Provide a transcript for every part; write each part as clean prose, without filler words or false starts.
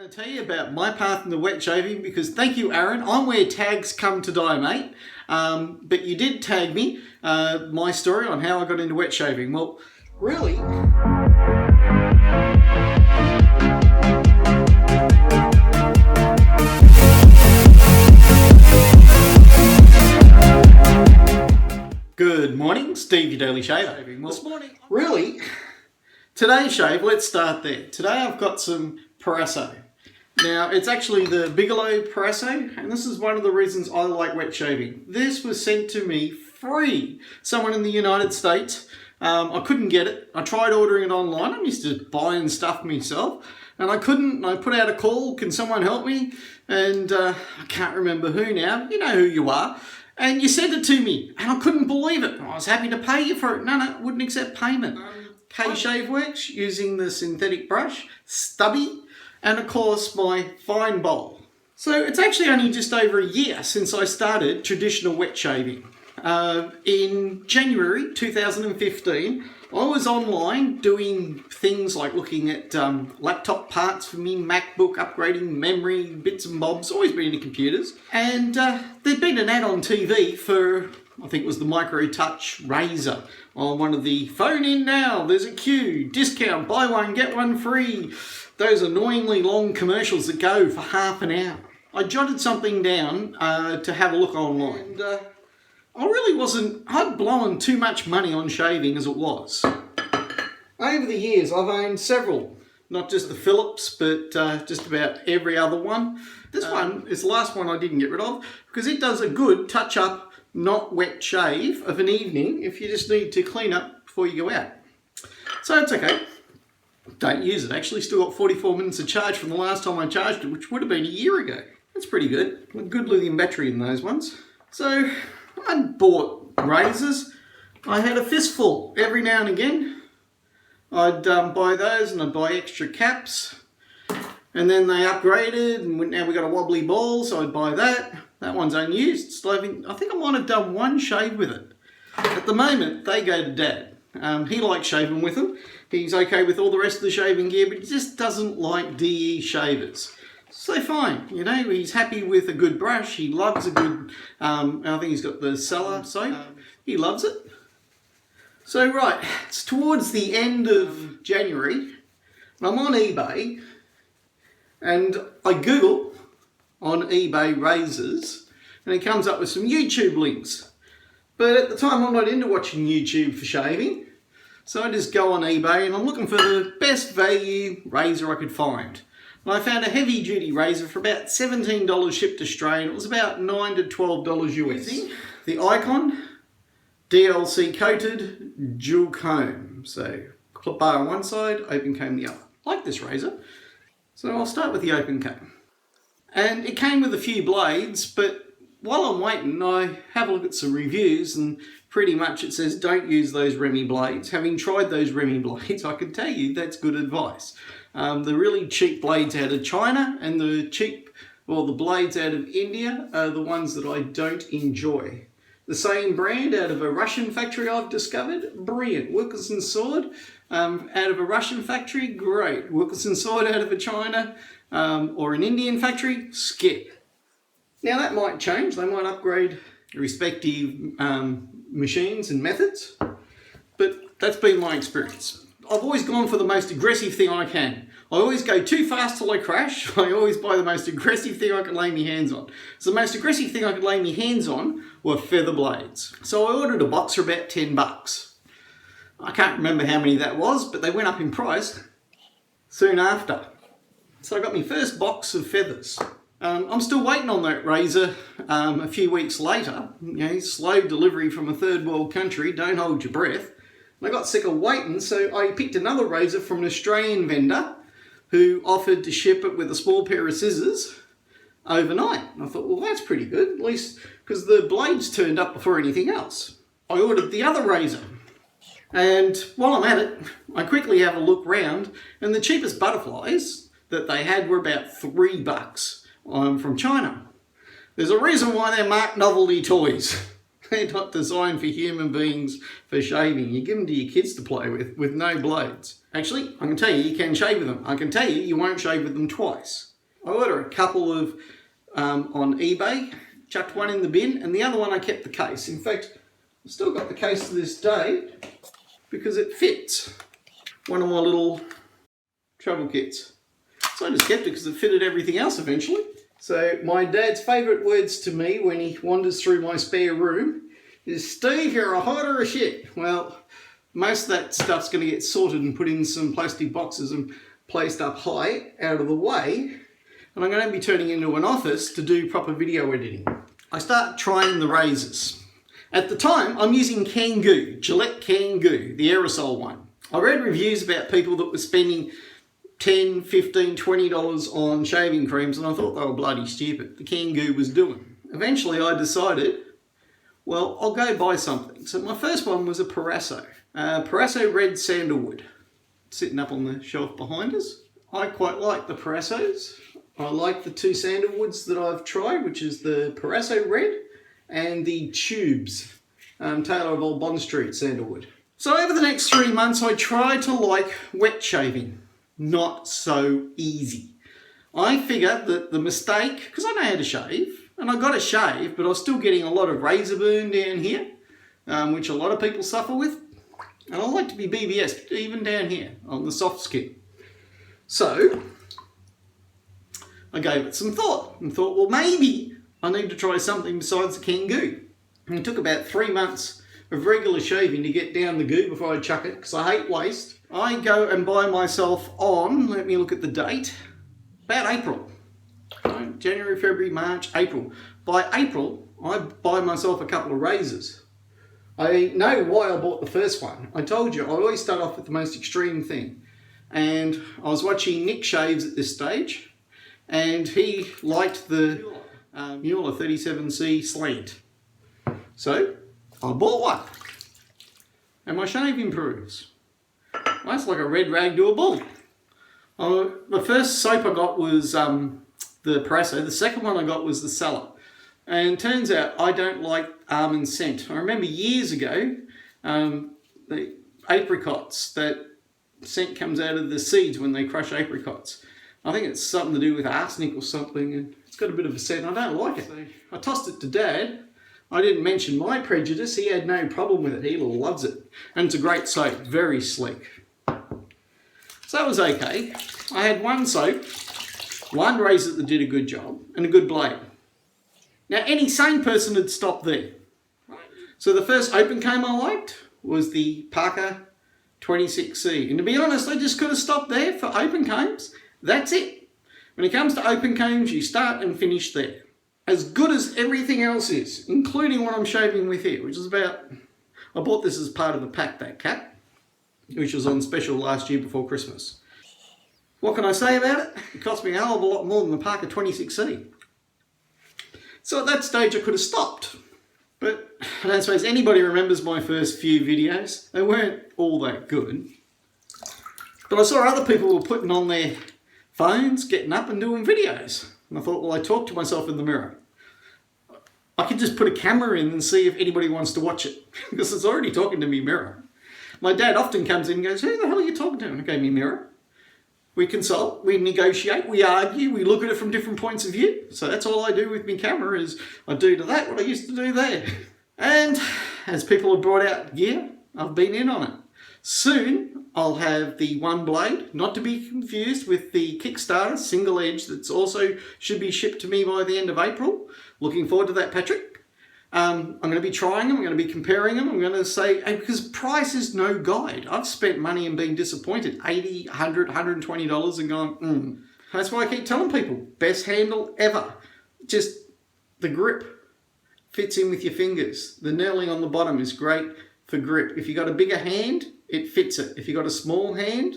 going to tell you about my path into wet shaving because thank you, Aaron. I'm where tags come to die, mate. But you did tag me my story on how I got into wet shaving. Well, really. Good morning, Steve, your daily shaver. Well, this morning, really. Today's shave, let's start there. Today I've got some Parasso. Now, it's actually the Bigelow Parasso, and this is one of the reasons I like wet shaving. This was sent to me free. Someone in the United States. I couldn't get it. I tried ordering it online. I'm used to buying stuff myself, and I couldn't. I put out a call, can someone help me? And I can't remember who now. You know who you are. And you sent it to me, and I couldn't believe it. I was happy to pay you for it. No, wouldn't accept payment. K-Shave works using the synthetic brush, stubby, and of course my fine bowl. So it's actually only just over a year since I started traditional wet shaving. In January 2015, I was online doing things like looking at laptop parts for me, MacBook, upgrading memory, bits and bobs, always been into computers. And there'd been an ad on TV for, I think it was the Micro Touch razor, on one of the phone in now, there's a queue, discount, buy one, get one free. Those annoyingly long commercials that go for half an hour. I jotted something down to have a look online. And I really wasn't, I'd blown too much money on shaving as it was. Over the years, I've owned several, not just the Philips, but just about every other one. This one is the last one I didn't get rid of because it does a good touch-up, not wet shave of an evening if you just need to clean up before you go out. So it's okay. Don't use it. Actually, still got 44 minutes of charge from the last time I charged it, which would have been a year ago. That's pretty good. A good lithium battery in those ones. So I bought razors. I had a fistful every now and again. I'd buy those and I'd buy extra caps. And then they upgraded and now we got a wobbly ball, so I'd buy that. That one's unused. Still having, I think I might have done one shave with it. At the moment, they go to Dad. He likes shaving with them. He's okay with all the rest of the shaving gear, but he just doesn't like DE shavers. So fine, you know, he's happy with a good brush. He loves a good, I think he's got the Cellar soap. He loves it. So right, it's towards the end of January, and I'm on eBay, and I Google on eBay razors, and it comes up with some YouTube links. But at the time, I'm not into watching YouTube for shaving, so I just go on eBay and I'm looking for the best value razor I could find. And I found a heavy duty razor for about $17 shipped Australian. It was about $9 to $12 US. The Icon DLC coated dual comb. So clip bar on one side, open comb the other. I like this razor. So I'll start with the open comb. And it came with a few blades, but while I'm waiting, I have a look at some reviews and pretty much it says don't use those Remy blades. Having tried those Remy blades, I can tell you that's good advice. The really cheap blades out of China and the blades out of India are the ones that I don't enjoy. The same brand out of a Russian factory I've discovered, brilliant. Wilkinson Sword out of a Russian factory, great. Wilkinson Sword out of a China or an Indian factory, skip. Now that might change, they might upgrade respective machines and methods, but that's been my experience. I've always gone for the most aggressive thing I can. I always go too fast till I crash. I always buy the most aggressive thing I can lay my hands on. So the most aggressive thing I could lay my hands on were feather blades. So I ordered a box for about $10. I can't remember how many that was, but they went up in price soon after. So I got my first box of feathers. I'm still waiting on that razor a few weeks later. You know, slow delivery from a third world country, don't hold your breath. And I got sick of waiting, so I picked another razor from an Australian vendor who offered to ship it with a small pair of scissors overnight. And I thought, well, that's pretty good, at least because the blades turned up before anything else. I ordered the other razor. And while I'm at it, I quickly have a look round, and the cheapest butterflies that they had were about $3 from China. There's a reason why they're marked novelty toys. They're not designed for human beings for shaving. You give them to your kids to play with no blades. Actually, I can tell you, you can shave with them. I can tell you, you won't shave with them twice. I ordered a couple of on eBay, chucked one in the bin, and the other one I kept the case. In fact, I've still got the case to this day because it fits one of my little travel kits. So I just kept it because it fitted everything else eventually. So my dad's favourite words to me when he wanders through my spare room is, "Steve, you're a hider of shit." Well, most of that stuff's going to get sorted and put in some plastic boxes and placed up high out of the way. And I'm going to be turning into an office to do proper video editing. I start trying the razors. At the time, I'm using Kangoo, Gillette Kangoo, the aerosol one. I read reviews about people that were spending $10, $15, $20 on shaving creams, and I thought they were bloody stupid. The Kangoo was doing. Eventually I decided, well, I'll go buy something. So my first one was a Parasso. Parasso Red Sandalwood, sitting up on the shelf behind us. I quite like the Parassos. I like the two sandalwoods that I've tried, which is the Parasso Red and the Tubes, Taylor of Old Bond Street sandalwood. So over the next 3 months I tried to like wet shaving. Not so easy. I figured that the mistake, because I know how to shave, and I got a shave, but I was still getting a lot of razor burn down here, which a lot of people suffer with. And I like to be BBS, even down here on the soft skin. So I gave it some thought and thought, well, maybe I need to try something besides the Kangoo. And it took about 3 months of regular shaving to get down the goo before I chuck it, because I hate waste. I go and buy myself on, let me look at the date, about April. January, February, March, April. By April, I buy myself a couple of razors. I know why I bought the first one. I told you, I always start off with the most extreme thing. And I was watching Nick shaves at this stage, and he liked the Mueller 37C slant. So I bought one, and my shave improves. That's like a red rag to a bull. The first soap I got was the Parasso. The second one I got was the Cellar. And turns out I don't like almond scent. I remember years ago, the apricots, that scent comes out of the seeds when they crush apricots. I think it's something to do with arsenic or something, and it's got a bit of a scent. I don't like it. I tossed it to Dad. I didn't mention my prejudice. He had no problem with it. He loves it. And it's a great soap, very sleek. So that was okay. I had one soap, one razor that did a good job, and a good blade. Now, any sane person would stop there. So the first open comb I liked was the Parker 26C. And to be honest, I just could have stopped there for open combs. That's it. When it comes to open combs, you start and finish there. As good as everything else is, including what I'm shaving with here, which is about, I bought this as part of a pack, that cap, which was on special last year before Christmas. What can I say about it? It cost me a hell of a lot more than the Parker 26C. So at that stage I could have stopped. But I don't suppose anybody remembers my first few videos. They weren't all that good. But I saw other people were putting on their phones, getting up and doing videos. And I thought, well, I talked to myself in the mirror. I could just put a camera in and see if anybody wants to watch it. Because it's already talking to me mirror. My dad often comes in and goes, who the hell are you talking to? And I go, me mirror. We consult, we negotiate, we argue, we look at it from different points of view. So that's all I do with my camera, is I do to that what I used to do there. And as people have brought out gear, I've been in on it. Soon I'll have the one blade, not to be confused with the Kickstarter single edge that's also should be shipped to me by the end of April. Looking forward to that, Patrick. I'm going to be trying them, I'm going to be comparing them, I'm going to say, because price is no guide. I've spent money and been disappointed, $80, $100, $120 and gone, That's why I keep telling people, best handle ever. Just the grip fits in with your fingers. The knurling on the bottom is great for grip. If you've got a bigger hand, it fits it. If you've got a small hand,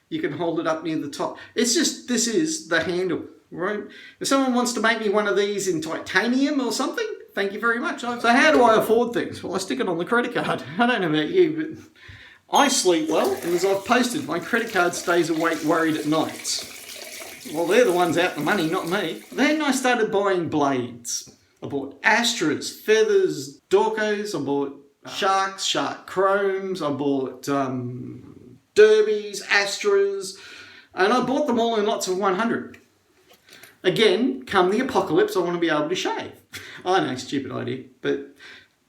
you can hold it up near the top. It's just, this is the handle, right? If someone wants to make me one of these in titanium or something, thank you very much. So how do I afford things? Well, I stick it on the credit card. I don't know about you, but I sleep well, and as I've posted, my credit card stays awake worried at nights. Well, they're the ones out the money, not me. Then I started buying blades. I bought Astras, Feathers, Dorcos, I bought Sharks, Shark Chromes, I bought Derbies, Astras, and I bought them all in lots of 100. again, come the apocalypse, I want to be able to shave. I know, stupid idea, but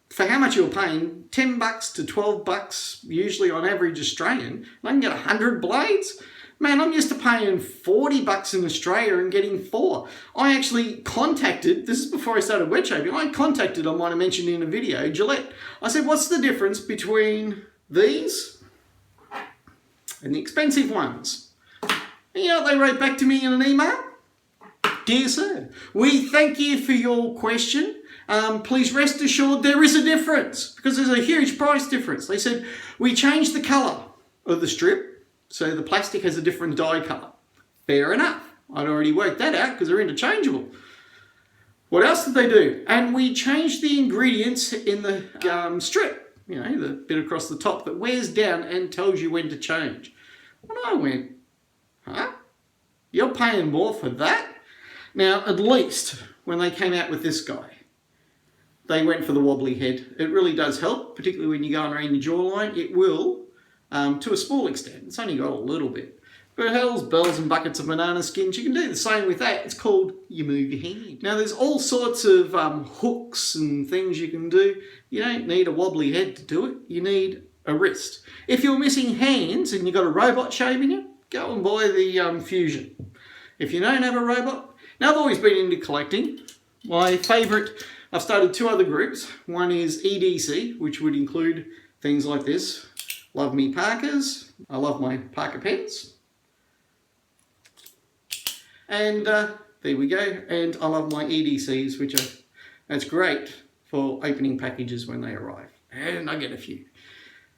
for how much you're paying, $10 to $12, usually on average Australian, and I can get 100 blades. Man, I'm used to paying $40 in Australia and getting 4. I actually contacted, this is before I started wet shaving, I might have mentioned in a video, Gillette. I said, what's the difference between these and the expensive ones? And you know what they wrote back to me in an email? Dear sir, we thank you for your question. Please rest assured there is a difference, because there's a huge price difference. They said, we changed the colour of the strip, so the plastic has a different dye colour. Fair enough. I'd already worked that out because they're interchangeable. What else did they do? And we changed the ingredients in the strip, you know, the bit across the top that wears down and tells you when to change. And I went, huh? You're paying more for that? Now, at least when they came out with this guy, they went for the wobbly head. It really does help, particularly when you're going around your jawline. It will, to a small extent. It's only got a little bit. But hell's bells and buckets of banana skins. You can do the same with that. It's called you move your hand. Now, there's all sorts of hooks and things you can do. You don't need a wobbly head to do it. You need a wrist. If you're missing hands and you've got a robot shaving you, go and buy the Fusion. If you don't have a robot, now I've always been into collecting. My favourite, I've started 2 other groups. One is EDC, which would include things like this. Love me Parkers. I love my Parker pens. And there we go. And I love my EDCs, which are, that's great for opening packages when they arrive. And I get a few.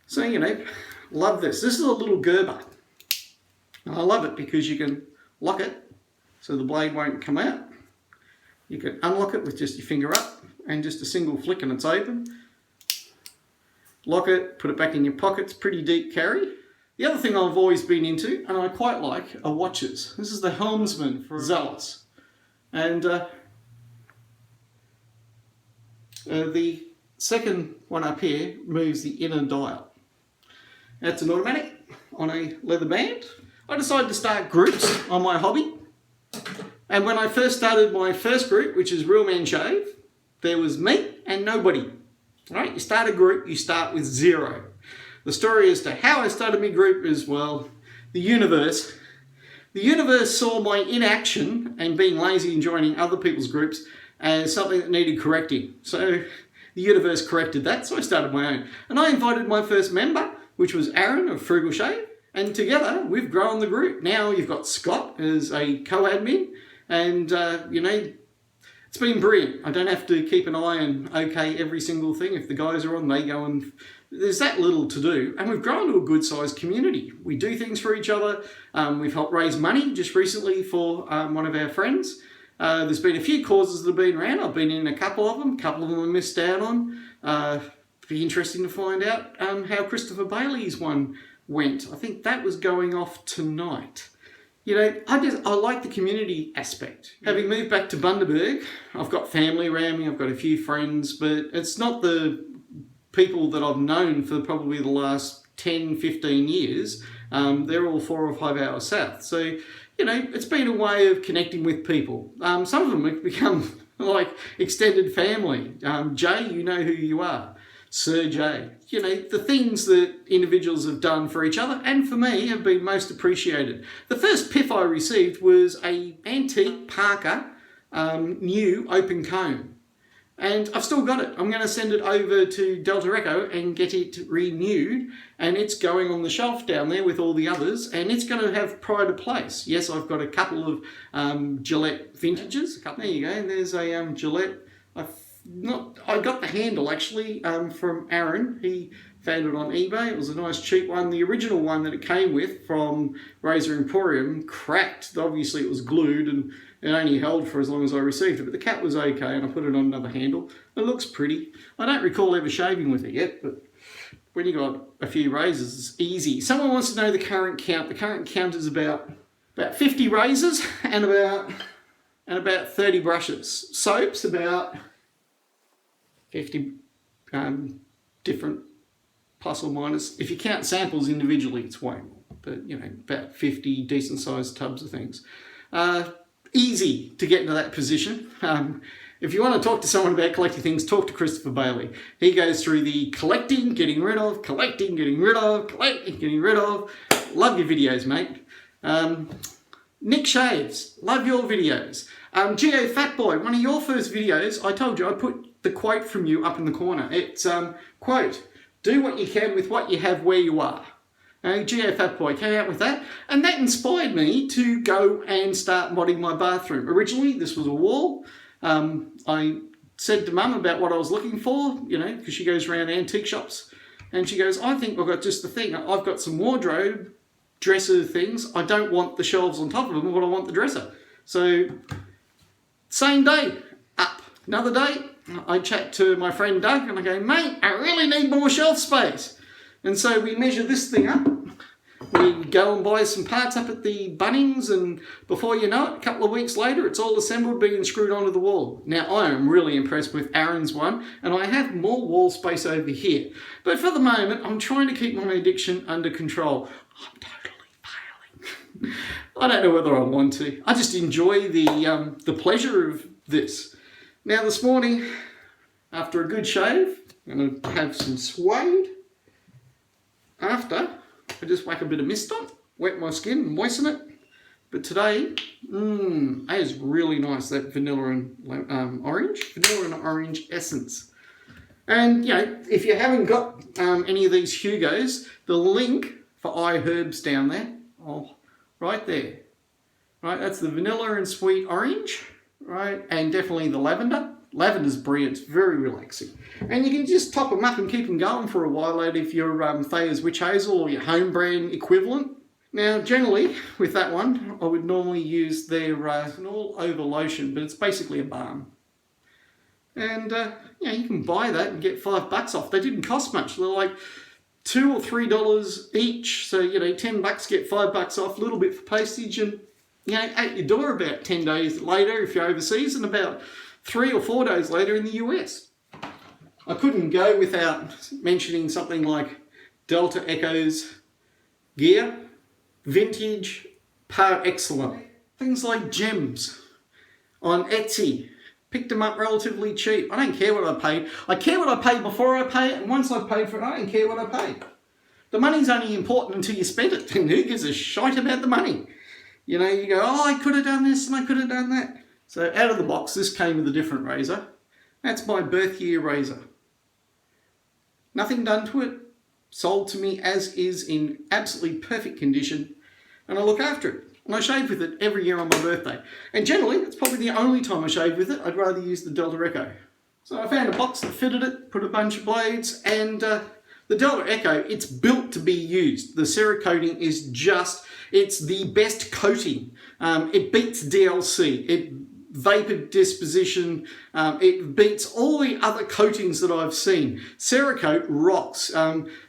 So, you know, love this. This is a little Gerber. And I love it because you can lock it so the blade won't come out. You can unlock it with just your finger up and just a single flick and it's open. Lock it, put it back in your pocket. It's pretty deep carry. The other thing I've always been into, and I quite like, are watches. This is the Helmsman for Zealous. And the second one up here moves the inner dial. That's an automatic on a leather band. I decided to start groups on my hobby. And when I first started my first group, which is Real Men Shave, there was me and nobody. Right? You start a group, you start with 0. The story as to how I started my group is, well, the universe saw my inaction and being lazy and joining other people's groups as something that needed correcting. So the universe corrected that, so I started my own. And I invited my first member, which was Aaron of Frugal Shave, and together we've grown the group. Now you've got Scott as a co-admin, and you know, it's been brilliant. I don't have to keep an eye on every single thing. If the guys are on, they go, and there's that little to do. And we've grown to a good sized community. We do things for each other. We've helped raise money just recently for one of our friends. There's been a few causes that have been around. I've been in a couple of them. A couple of them I missed out on. Be interesting to find out how Christopher Bailey's one went. I think that was going off tonight. You know, I like the community aspect. Having moved back to Bundaberg, I've got family around me, I've got a few friends, but it's not the people that I've known for probably the last 10, 15 years. They're all 4 or 5 hours south. So, you know, it's been a way of connecting with people. Some of them have become like extended family. Jay, you know who you are. Sir Jay. You know, the things that individuals have done for each other and for me have been most appreciated. The first piff I received was an antique Parker new open comb. And I've still got it. I'm going to send it over to Delta Echo and get it renewed. And it's going on the shelf down there with all the others. And it's going to have pride of place. Yes, I've got a couple of Gillette vintages. There you go. There's a Gillette. I got the handle actually from Aaron. He found it on eBay. It was a nice cheap one. The original one that it came with from Razor Emporium cracked. Obviously it was glued and it only held for as long as I received it. But the cap was okay and I put it on another handle. It looks pretty. I don't recall ever shaving with it yet, but when you got a few razors, it's easy. Someone wants to know the current count. The current count is about 50 razors and about 30 brushes. Soaps about 50 different plus or minus. If you count samples individually, it's way more. But, you know, about 50 decent-sized tubs of things. easy to get into that position. If you want to talk to someone about collecting things, talk to Christopher Bailey. He goes through the collecting, getting rid of, collecting, getting rid of, collecting, getting rid of. Love your videos, mate. Nick Shaves, love your videos. Geo Fatboy, one of your first videos, I told you I put the quote from you up in the corner. It's, quote, do what you can with what you have where you are. Geo Fatboy came out with that, and that inspired me to go and start modding my bathroom. Originally, this was a wall. I said to Mum about what I was looking for, you know, because she goes around antique shops, and she goes, I think I've got just the thing. I've got some wardrobe, dresser things. I don't want the shelves on top of them, but I want the dresser. So, same day, up. Another day, I chat to my friend Doug, and I go, mate, I really need more shelf space. And so we measure this thing up. We go and buy some parts up at the Bunnings, and before you know it, a couple of weeks later, it's all assembled, being screwed onto the wall. Now, I am really impressed with Aaron's one, and I have more wall space over here. But for the moment, I'm trying to keep my addiction under control. I'm totally failing. I don't know whether I want to. I just enjoy the pleasure of this. Now, this morning, after a good shave, I'm going to have some suede. After, I just whack a bit of mist on, wet my skin and moisten it. But today, that is really nice, that vanilla and orange essence. And, you know, if you haven't got any of these Hugos, the link for iHerbs down there, right there. Right, that's the vanilla and sweet orange, right, and definitely the lavender. Lavender's brilliant, it's very relaxing. And you can just top them up and keep them going for a while later if you're Thayer's Witch Hazel or your home brand equivalent. Now, generally, with that one, I would normally use their an all-over lotion, but it's basically a balm. And, you can buy that and get $5 off. They didn't cost much. They're like $2 or $3 each. So, you know, $10, get $5 off, a little bit for postage, and, you know, at your door about 10 days later if you're overseas, and about 3 or 4 days later in the US. I couldn't go without mentioning something like Delta Echo's gear, vintage par excellence. Things like gems on Etsy. Picked them up relatively cheap. I don't care what I paid. I care what I paid before I pay it, and once I've paid for it, I don't care what I paid. The money's only important until you spend it, and who gives a shite about the money? You know, you go, I could have done this and I could have done that. So out of the box, this came with a different razor. That's my birth year razor. Nothing done to it. Sold to me as is in absolutely perfect condition. And I look after it. And I shave with it every year on my birthday. And generally, it's probably the only time I shave with it. I'd rather use the Delta Echo. So I found a box that fitted it, put a bunch of blades, and the Delta Echo, it's built to be used. The Cerakoting is just, it's the best coating. It beats DLC. Vapor disposition, it beats all the other coatings that I've seen. Cerakote rocks.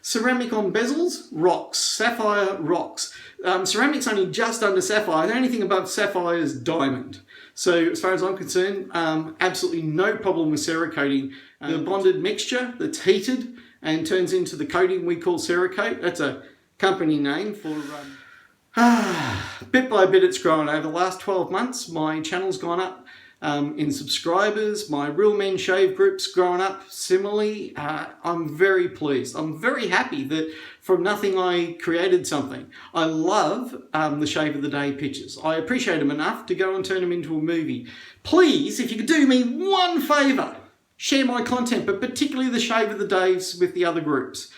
Ceramic on bezels rocks. Sapphire rocks. Ceramic's only just under sapphire. The only thing above sapphire is diamond. So as far as I'm concerned, absolutely no problem with Cerakoting. The bonded mixture that's heated and turns into the coating we call Cerakote. That's a company name for... bit by bit it's grown. Over the last 12 months, my channel's gone up in subscribers. My Real Men Shave group's grown up similarly. I'm very pleased. I'm very happy that from nothing I created something. I love the Shave of the Day pictures. I appreciate them enough to go and turn them into a movie. Please, if you could do me one favour, share my content, but particularly the Shave of the Days with the other groups.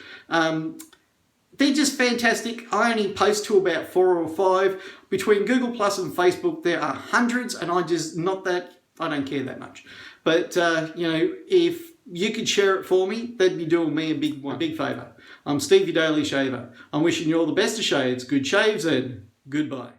They're just fantastic. I only post to about 4 or 5. Between Google Plus and Facebook, there are hundreds, and I don't care that much. But, if you could share it for me, that'd be doing me a big favour. I'm Steve, your Daily Shaver. I'm wishing you all the best of shades, good shaves, and goodbye.